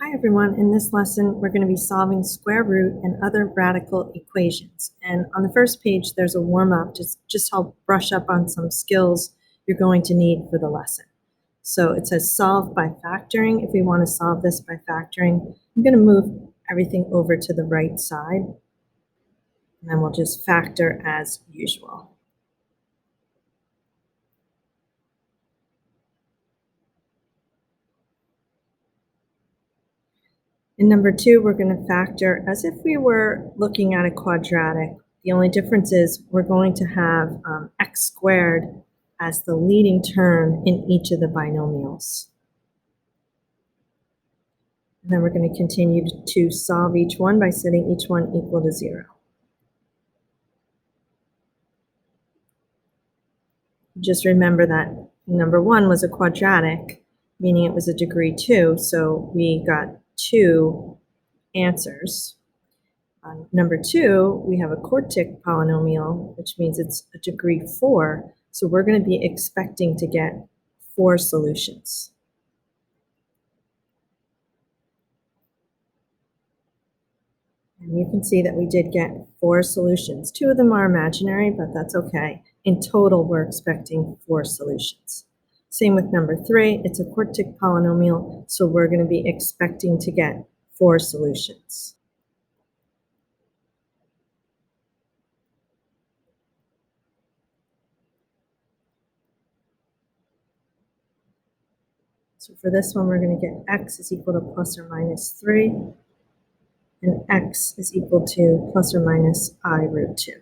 Hi everyone, in this lesson we're going to be solving square root and other radical equations. And on the first page there's a warm-up to just help brush up on some skills you're going to need for the lesson. So it says solve by factoring. If we want to solve this by factoring, I'm going to move everything over to the right side and then we'll just factor as usual. In number 2, we're going to factor as if we were looking at a quadratic. The only difference is we're going to have x squared as the leading term in each of the binomials. And then we're going to continue to solve each one by setting each one equal to 0. Just remember that number 1 was a quadratic, meaning it was a degree 2, so we got 2 answers. On number 2, we have a quartic polynomial, which means it's a degree 4, so we're going to be expecting to get 4 solutions. And you can see that we did get 4 solutions. 2 of them are imaginary, but that's okay. In total, we're expecting 4 solutions. Same with number 3, it's a quartic polynomial, so we're going to be expecting to get 4 solutions. So for this one, we're going to get x is equal to plus or minus 3, and x is equal to plus or minus I root 2.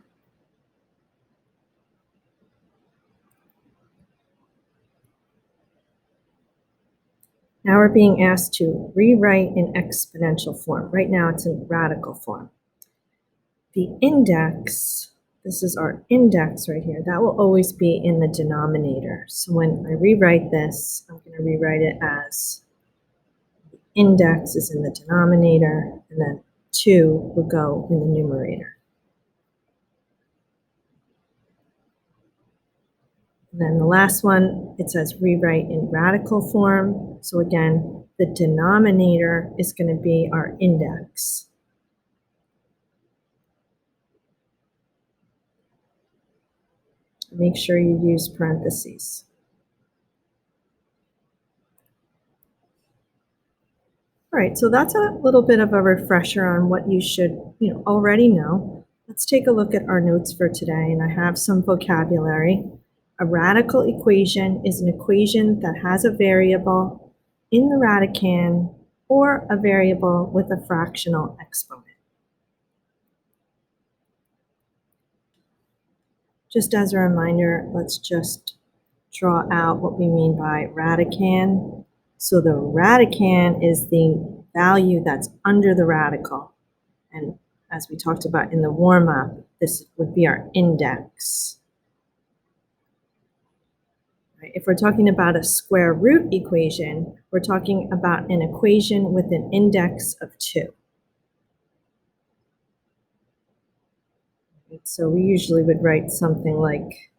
Now we're being asked to rewrite in exponential form. Right now it's in radical form. The index, this is our index right here, that will always be in the denominator. So when I rewrite this, I'm going to rewrite it as the index is in the denominator, and then 2 will go in the numerator. And then the last one, it says rewrite in radical form. So again, the denominator is going to be our index. Make sure you use parentheses. All right, so that's a little bit of a refresher on what you should already know. Let's take a look at our notes for today, and I have some vocabulary. A radical equation is an equation that has a variable in the radicand or a variable with a fractional exponent. Just as a reminder, let's just draw out what we mean by radicand. So the radicand is the value that's under the radical. And as we talked about in the warm-up, this would be our index. Right? If we're talking about a square root equation, we're talking about an equation with an index of 2. So we usually would write something like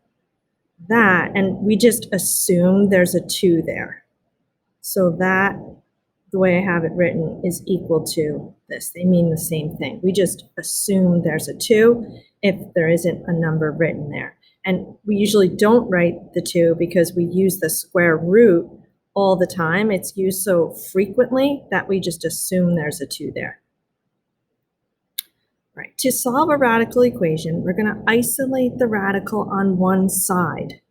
that, and we just assume there's a 2 there. So that, the way I have it written, is equal to this. They mean the same thing. We just assume there's a 2 if there isn't a number written there. And we usually don't write the 2 because we use the square root all the time. It's used so frequently that we just assume there's a 2 there. Right. To solve a radical equation, we're going to isolate the radical on one side.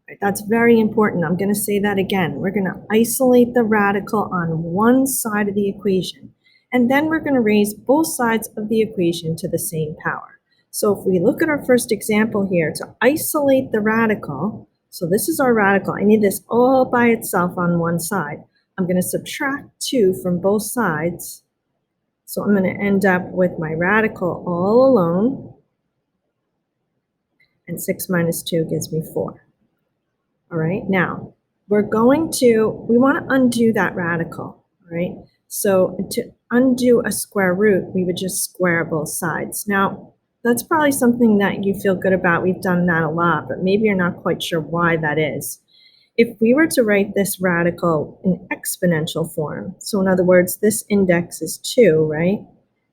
Right, that's very important. I'm going to say that again. We're going to isolate the radical on one side of the equation, and then we're going to raise both sides of the equation to the same power. So if we look at our first example here, to isolate the radical, so this is our radical. I need this all by itself on one side. I'm going to subtract 2 from both sides. So I'm going to end up with my radical all alone, and 6 minus 2 gives me 4. All right, now we want to undo that radical, all right? So to undo a square root, we would just square both sides. Now, that's probably something that you feel good about. We've done that a lot, but maybe you're not quite sure why that is. If we were to write this radical in exponential form, so in other words, this index is 2, right?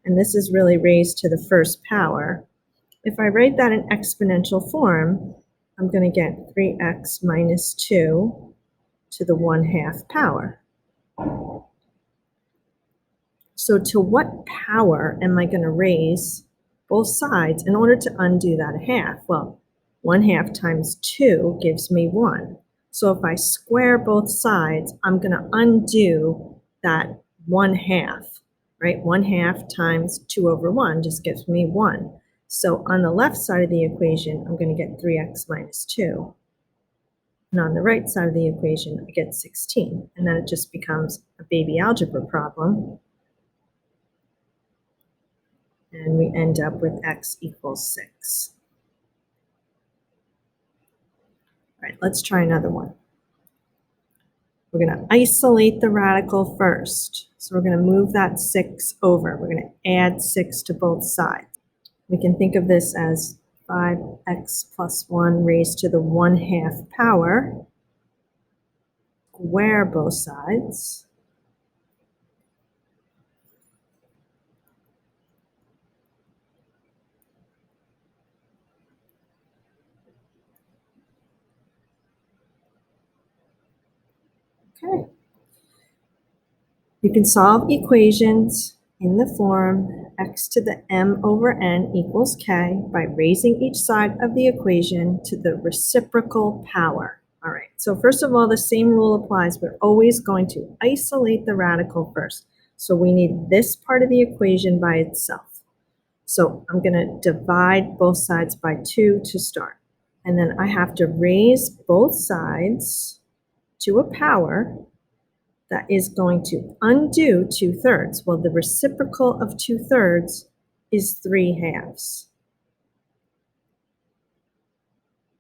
And this is really raised to the first power. If I write that in exponential form, I'm going to get 3x minus 2 to the 1/2 power. So to what power am I going to raise both sides in order to undo that half? Well, 1/2 times 2 gives me 1. So if I square both sides, I'm going to undo that 1/2, right? 1/2 times 2 over 1 just gives me 1. So on the left side of the equation, I'm going to get 3x minus 2. And on the right side of the equation, I get 16. And then it just becomes a baby algebra problem. And we end up with x equals 6. All right, let's try another one. We're going to isolate the radical first. So we're going to move that 6 over. We're going to add 6 to both sides. We can think of this as 5x plus 1 raised to the 1/2 power. Square both sides. Okay. You can solve equations in the form x to the m over n equals k by raising each side of the equation to the reciprocal power. All right, so first of all, the same rule applies. We're always going to isolate the radical first. So we need this part of the equation by itself. So I'm going to divide both sides by 2 to start. And then I have to raise both sides to a power that is going to undo 2/3. Well, the reciprocal of 2/3 is 3/2.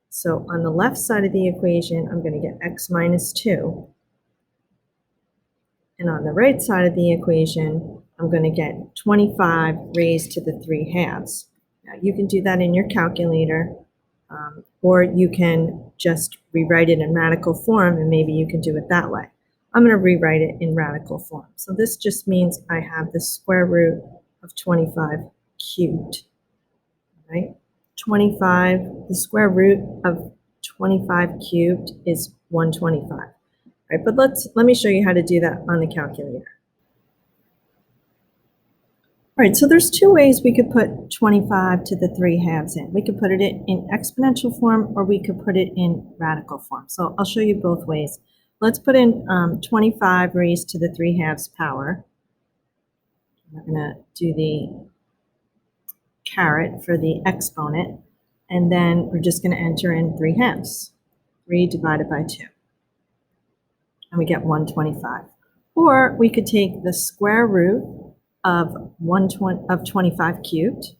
So on the left side of the equation, I'm going to get x minus 2. And on the right side of the equation, I'm going to get 25 raised to the 3/2. Now, you can do that in your calculator, or you can just rewrite it in radical form, and maybe you can do it that way. I'm going to rewrite it in radical form. So this just means I have the square root of 25 cubed, right? 25, the square root of 25 cubed is 125, right? But let me show you how to do that on the calculator. All right, so there's two ways we could put 25 to the 3/2 in. We could put it in exponential form, or we could put it in radical form. So I'll show you both ways. Let's put in 25 raised to the 3/2 power. We're going to do the caret for the exponent, and then we're just going to enter in 3/2. 3 divided by 2. And we get 125. Or we could take the square root of 25 cubed,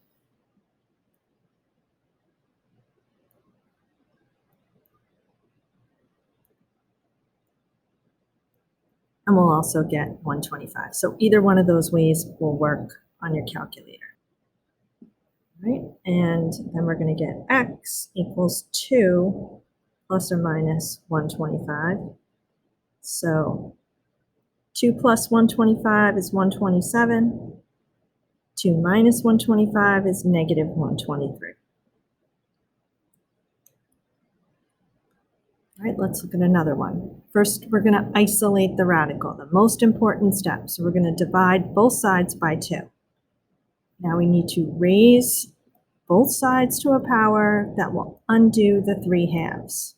and we'll also get 125. So either one of those ways will work on your calculator. Right? And then we're going to get x equals 2 plus or minus 125. So 2 plus 125 is 127. 2 minus 125 is negative 123. All right, let's look at another one. First, we're going to isolate the radical, the most important step. So we're going to divide both sides by 2. Now we need to raise both sides to a power that will undo the 3/2.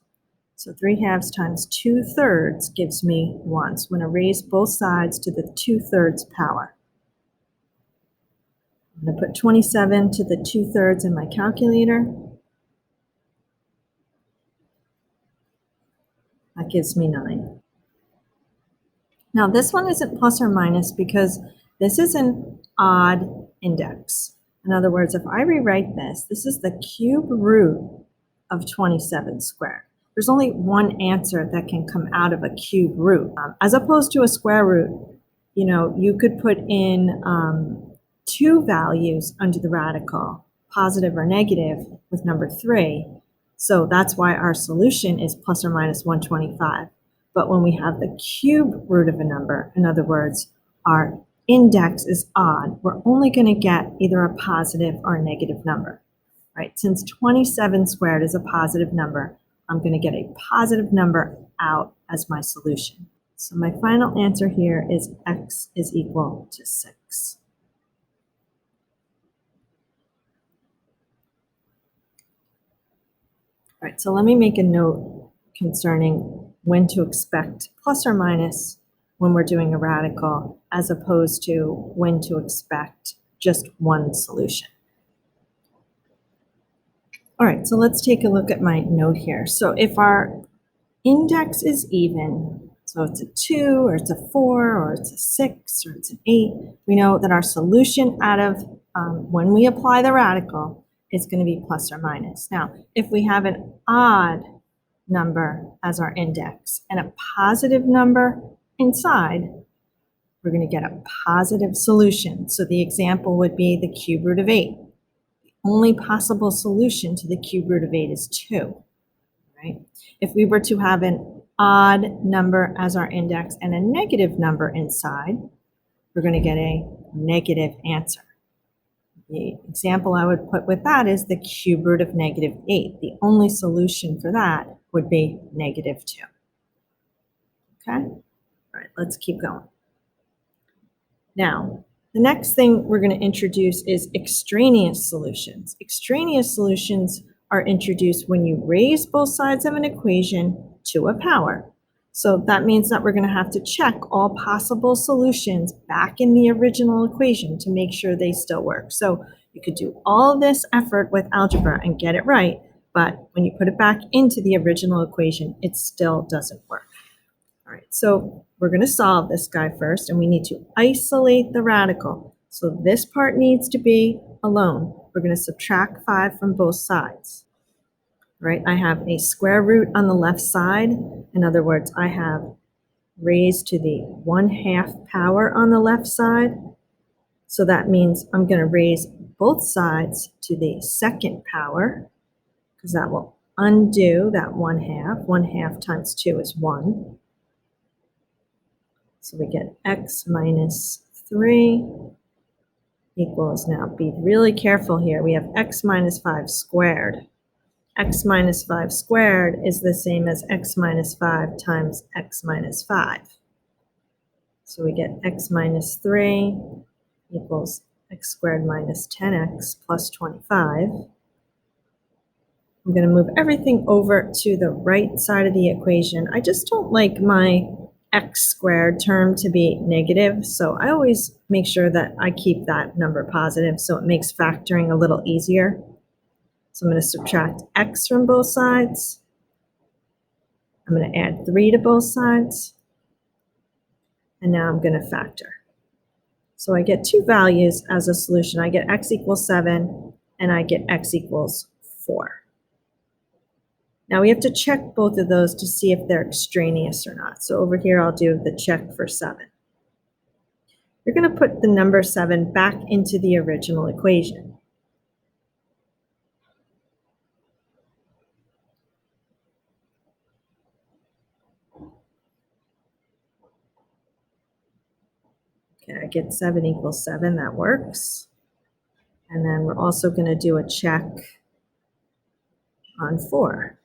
So 3/2 times 2/3 gives me 1. So I'm going to raise both sides to the 2/3 power. I'm going to put 27 to the 2/3 in my calculator. That gives me 9. Now this one isn't plus or minus because this is an odd index. In other words, if I rewrite this, this is the cube root of 27 squared. There's only one answer that can come out of a cube root. As opposed to a square root, you could put in 2 values under the radical, positive or negative, with number 3. So that's why our solution is plus or minus 125. But when we have the cube root of a number, in other words, our index is odd, we're only going to get either a positive or a negative number, right? Since 27 squared is a positive number, I'm going to get a positive number out as my solution. So my final answer here is x is equal to 6. All right, so let me make a note concerning when to expect plus or minus when we're doing a radical, as opposed to when to expect just one solution. All right, so let's take a look at my note here. So if our index is even, so it's a 2 or it's a 4 or it's a 6 or it's an 8, we know that our solution out of when we apply the radical is going to be plus or minus. Now, if we have an odd number as our index and a positive number inside, we're going to get a positive solution. So the example would be the cube root of 8. The only possible solution to the cube root of 8 is 2, right? If we were to have an odd number as our index and a negative number inside, we're going to get a negative answer. The example I would put with that is the cube root of negative 8. The only solution for that would be negative 2. Okay? All right, let's keep going. Now, the next thing we're going to introduce is extraneous solutions. Extraneous solutions are introduced when you raise both sides of an equation to a power. So that means that we're going to have to check all possible solutions back in the original equation to make sure they still work. So you could do all this effort with algebra and get it right, but when you put it back into the original equation, it still doesn't work. All right, so we're going to solve this guy first, and we need to isolate the radical. So this part needs to be alone. We're going to subtract 5 from both sides. Right, I have a square root on the left side. In other words, I have raised to the 1/2 power on the left side. So that means I'm going to raise both sides to the second power, because that will undo that 1/2. 1/2 times 2 is 1. So we get x minus 3 equals, now be really careful here, we have x minus 5 squared. X minus 5 squared is the same as x minus 5 times x minus 5. So we get x minus 3 equals x squared minus 10x plus 25. I'm going to move everything over to the right side of the equation. I just don't like my x squared term to be negative, so I always make sure that I keep that number positive so it makes factoring a little easier. So I'm going to subtract x from both sides. I'm going to add 3 to both sides. And now I'm going to factor. So I get two values as a solution. I get x equals 7 and I get x equals 4. Now we have to check both of those to see if they're extraneous or not. So over here I'll do the check for 7. You're going to put the number 7 back into the original equation. Okay, I get 7 equals 7, that works. And then we're also going to do a check on 4.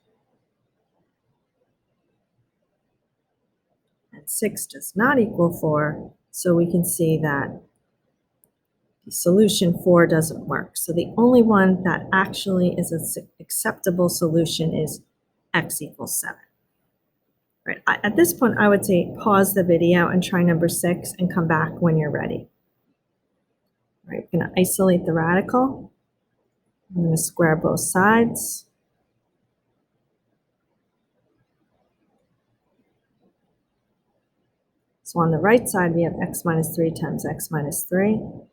And 6 does not equal 4, so we can see that the solution 4 doesn't work. So the only one that actually is an acceptable solution is x equals 7. Right. At this point, I would say pause the video and try number 6 and come back when you're ready. All right, we're going to isolate the radical. I'm going to square both sides. So on the right side, we have x minus 3 times x minus 3. I'm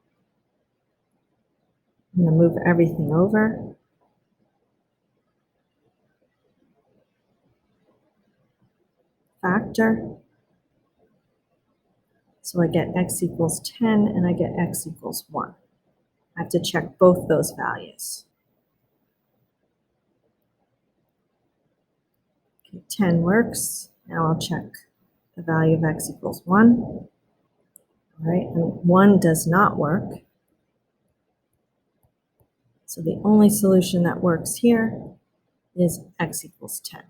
going to move everything over. Factor. So I get x equals 10 and I get x equals 1. I have to check both those values. 10 works. Now I'll check the value of x equals 1. All right, and 1 does not work. So the only solution that works here is x equals 10.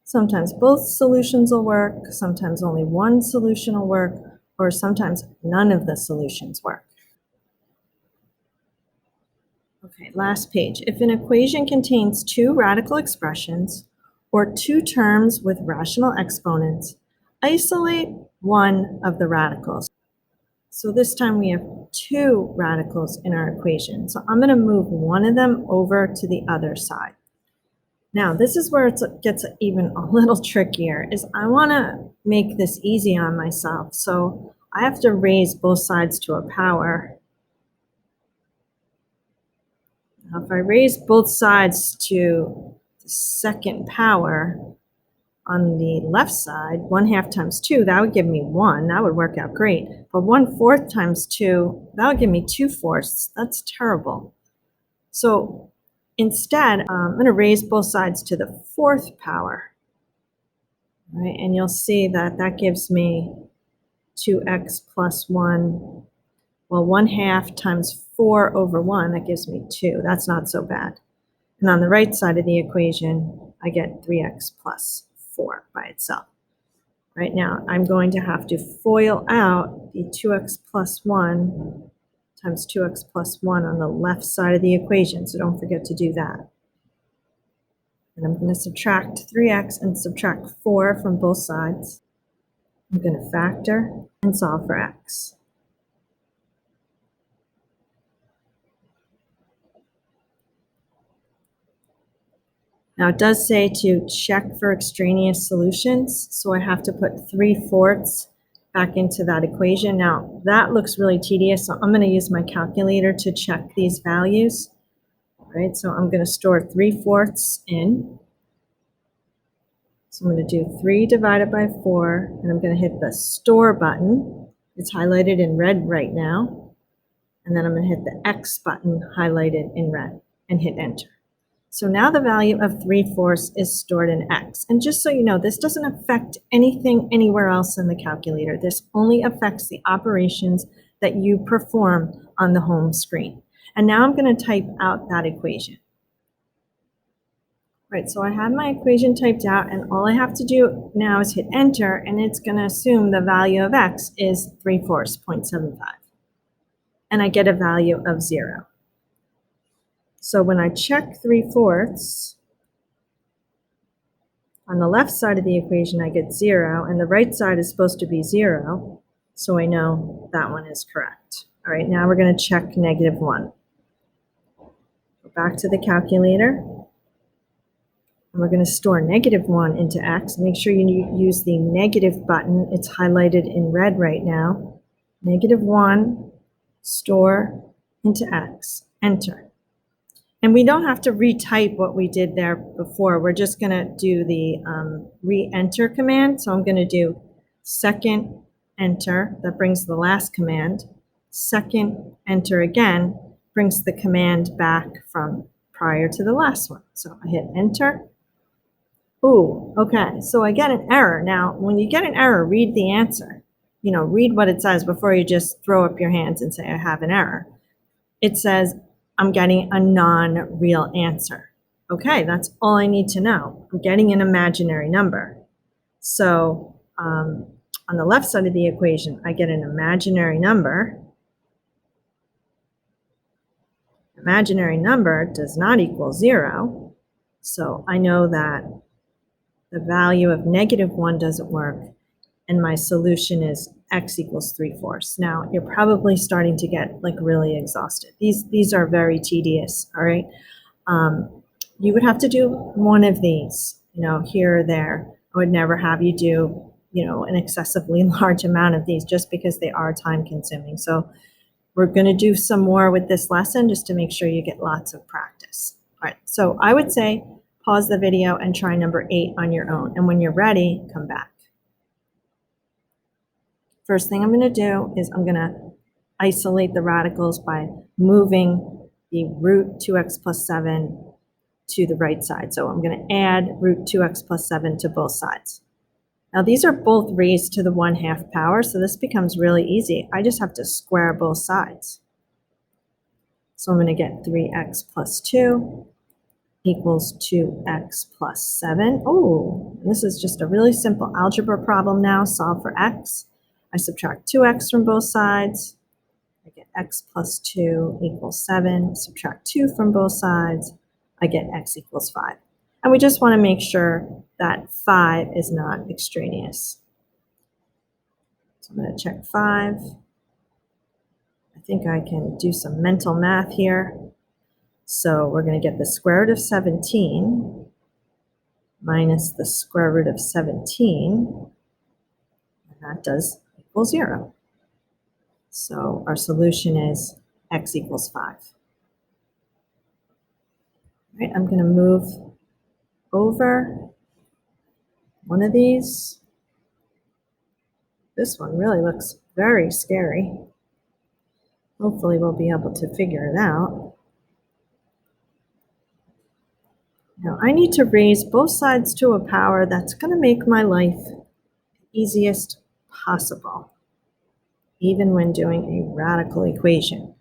Sometimes both solutions will work, sometimes only one solution will work, or sometimes none of the solutions work. Okay, last page. If an equation contains two radical expressions or two terms with rational exponents, isolate one of the radicals. So this time we have two radicals in our equation. So I'm going to move one of them over to the other side. Now, this is where it gets even a little trickier, is I want to make this easy on myself. So I have to raise both sides to a power. Now, if I raise both sides to the second power on the left side, 1/2 times 2, that would give me 1. That would work out great. But 1/4 times 2, that would give me 2/4. That's terrible. So instead, I'm going to raise both sides to the fourth power. All right, and you'll see that that gives me 2x plus 1. Well, 1/2 times 4 over 1, that gives me 2. That's not so bad. And on the right side of the equation, I get 3x plus 4 by itself. Right now, I'm going to have to FOIL out the 2x plus 1 times 2x plus 1 on the left side of the equation, so don't forget to do that. And I'm going to subtract 3x and subtract 4 from both sides. I'm going to factor and solve for x. Now it does say to check for extraneous solutions, so I have to put 3/4 back into that equation. Now that looks really tedious, so I'm going to use my calculator to check these values. All right, so I'm going to store 3/4 in. So I'm going to do 3 divided by 4, and I'm going to hit the store button. It's highlighted in red right now. And then I'm going to hit the X button highlighted in red and hit enter. So now the value of 3/4 is stored in X. And just so you know, this doesn't affect anything anywhere else in the calculator. This only affects the operations that you perform on the home screen. And now I'm going to type out that equation. Right, so I have my equation typed out, and all I have to do now is hit enter, and it's going to assume the value of x is 3/4, 0.75. And I get a value of 0. So when I check 3/4, on the left side of the equation I get 0, and the right side is supposed to be 0, so I know that one is correct. All right, now we're going to check -1. Go back to the calculator. And we're going to store -1 into x. Make sure you use the negative button. It's highlighted in red right now. -1, store into x, enter. And we don't have to retype what we did there before. We're just going to do the re-enter command. So I'm going to do second enter. That brings the last command. Second enter again brings the command back from prior to the last one. So I hit enter. Ooh, okay, so I get an error. Now, when you get an error, read the answer. You know, read what it says before you just throw up your hands and say, I have an error. It says, I'm getting a non-real answer. Okay, that's all I need to know. I'm getting an imaginary number. So on the left side of the equation, I get an imaginary number. Imaginary number does not equal 0. So I know that the value of -1 doesn't work, and my solution is x equals 3/4. Now, you're probably starting to get like really exhausted. These are very tedious, all right? You would have to do one of these, you know, here or there. I would never have you do, you know, an excessively large amount of these just because they are time consuming. So we're going to do some more with this lesson just to make sure you get lots of practice. All right, so I would say pause the video and try number 8 on your own. And when you're ready, come back. First thing I'm going to do is I'm going to isolate the radicals by moving the root 2x plus 7 to the right side. So I'm going to add root 2x plus 7 to both sides. Now these are both raised to the 1/2 power, so this becomes really easy. I just have to square both sides. So I'm going to get 3x plus 2 equals 2x plus 7. Oh, this is just a really simple algebra problem now. Solve for x. I subtract 2x from both sides. I get x plus 2 equals 7. Subtract 2 from both sides. I get x equals 5. And we just want to make sure that 5 is not extraneous. So I'm going to check 5. I think I can do some mental math here. So we're going to get the square root of 17 minus the square root of 17, and that does equal 0. So our solution is x equals 5. All right, I'm going to move over one of these. This one really looks very scary. Hopefully we'll be able to figure it out. Now I need to raise both sides to a power that's going to make my life easiest possible, even when doing a radical equation.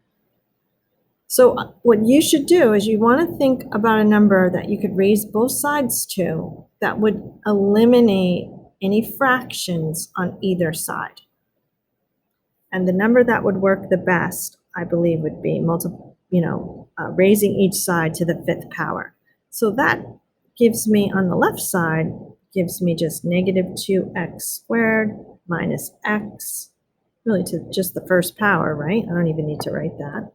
So what you should do is you want to think about a number that you could raise both sides to that would eliminate any fractions on either side. And the number that would work the best, I believe, would be raising each side to the 5th power. So that gives me, on the left side, gives me just negative 2x squared minus x, really to just the first power, right? I don't even need to write that.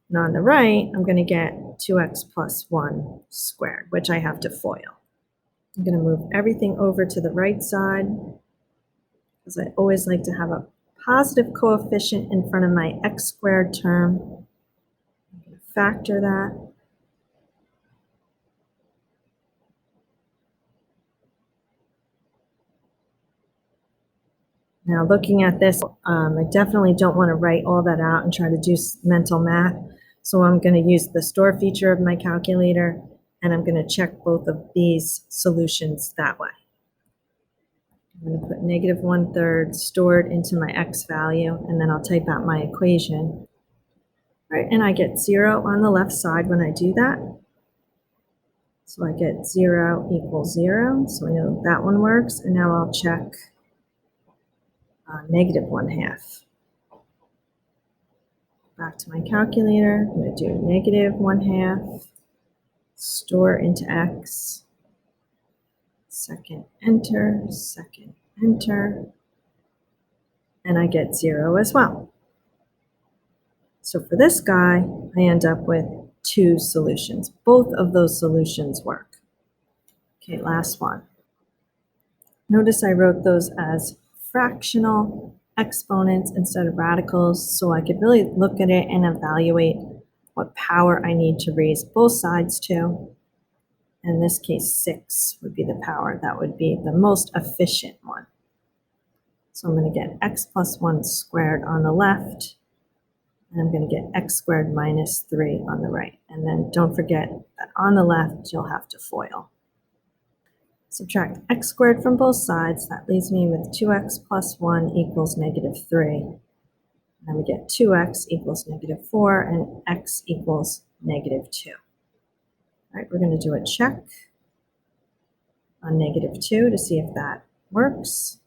And on the right, I'm going to get 2x plus 1 squared, which I have to FOIL. I'm going to move everything over to the right side, because I always like to have a positive coefficient in front of my x squared term. I'm going to factor that. Now looking at this, I definitely don't want to write all that out and try to do mental math. So I'm going to use the store feature of my calculator, and I'm going to check both of these solutions that way. I'm going to put negative 1/3 stored into my x value, and then I'll type out my equation. Right, and I get 0 on the left side when I do that. So I get 0 equals 0, so I know that one works. And now I'll check negative 1/2. Back to my calculator, I'm going to do negative 1/2, store into x, second enter, and I get 0 as well. So for this guy, I end up with 2 solutions. Both of those solutions work. Okay, last one. Notice I wrote those as fractional exponents instead of radicals, so I could really look at it and evaluate what power I need to raise both sides to. In this case, 6 would be the power. That would be the most efficient one. So I'm going to get x plus 1 squared on the left, and I'm going to get x squared minus 3 on the right. And then don't forget that on the left, you'll have to FOIL. Subtract x squared from both sides. That leaves me with 2x plus 1 equals negative 3. And then we get 2x equals negative 4, and x equals negative 2. All right, we're going to do a check on negative 2 to see if that works.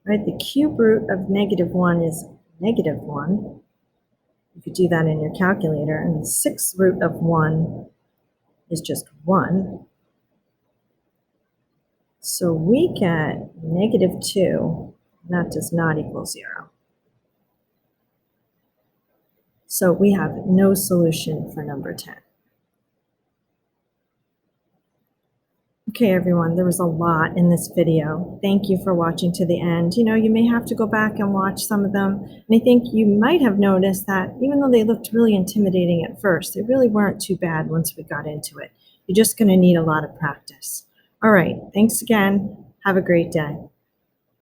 Right, the cube root of negative 1 is negative 1. You could do that in your calculator. And the 6th root of 1 is just 1. So we get negative 2, and that does not equal 0. So we have no solution for number 10. Okay, everyone, there was a lot in this video. Thank you for watching to the end. You may have to go back and watch some of them. And I think you might have noticed that even though they looked really intimidating at first, they really weren't too bad once we got into it. You're just going to need a lot of practice. All right, thanks again. Have a great day.